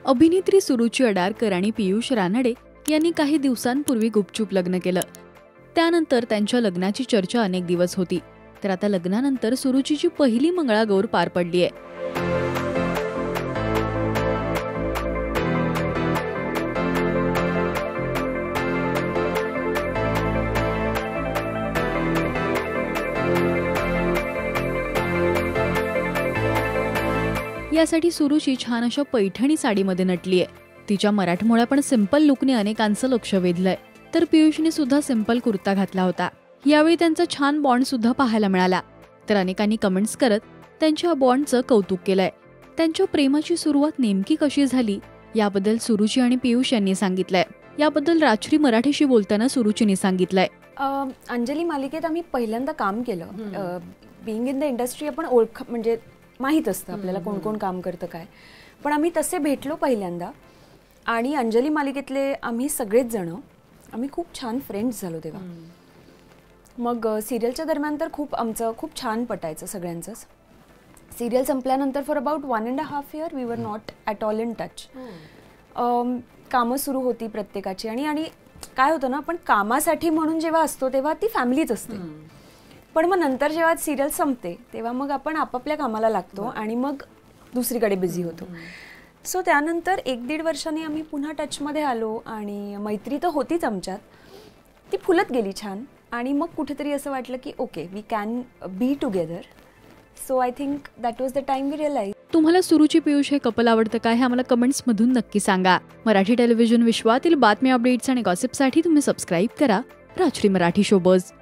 अभिनेत्री सुरुची अडारकर आणि पियुष रानडे यांनी काही दिवसांपूर्वी गुपचूप लग्न केलं. त्यानंतर त्यांच्या लग्नाची चर्चा अनेक दिवस होती. तर आता लग्नानंतर सुरुचीची पहिली मंगळागौर पार पडली आहे. यासाठी सुरुची छान अशा पैठणी साडीमध्ये नटली आहे. तिच्या मराठमोळ्या पण सिंपल लुकने अनेकांचं लक्ष वेधलंय. तर पियुषने सुद्धा सिंपल कुर्ता घातला होता. यावेळी त्यांचा छान बॉन्ड सुद्धा पाहायला मिळाला. तर अनेकांनी कमेंट्स करत त्यांच्या बॉन्डचं कौतुक केलंय. त्यांच्या प्रेमाची सुरुवात नेमकी कशी झाली याबद्दल सुरुची आणि पियुष यांनी सांगितलंय. याबद्दल राजश्री मराठीशी बोलताना सुरुचीने सांगितलंय, अंजली मालिकेत आम्ही पहिल्यांदा काम केलं. बिईंग इन द इंडस्ट्री आपण म्हणजे माहीत असतं आपल्याला कोण कोण काम करतं काय. पण आम्ही तसे भेटलो पहिल्यांदा आणि अंजली मालिकेतले आम्ही सगळेच जण आम्ही खूप छान फ्रेंड्स झालो तेव्हा. मग सिरियलच्या दरम्यान तर आमचं खूप छान पटायचं सगळ्यांचंच. सिरियल संपल्यानंतर for about 1.5 year we were not at all in touch. कामं सुरू होती प्रत्येकाची आणि काय होतं ना, आपण कामासाठी म्हणून जेव्हा असतो तेव्हा ती फॅमिलीच असते. पण मग नंतर जेव्हा सिरियल संपते तेव्हा मग आपण आपापल्या कामाला लागतो आणि मग दुसरीकडे बिझी होतो. सो त्यानंतर 1-1.5 वर्षांनी आम्ही पुन्हा टचमध्ये आलो आणि मैत्री तर होतीच आमच्यात. ती फुलत गेली छान आणि मग कुठेतरी असं वाटलं की okay we can be together. So I think that was the time we realise. तुम्हाला सुरुची पियुष हे कपल आवडतं काय हे आम्हाला कमेंट्समधून नक्की सांगा. मराठी टेलिव्हिजन विश्वातील बातम्या, अपडेट्स आणि गॉसिपसाठी तुम्ही सबस्क्राईब करा राजश्री मराठी शोबज.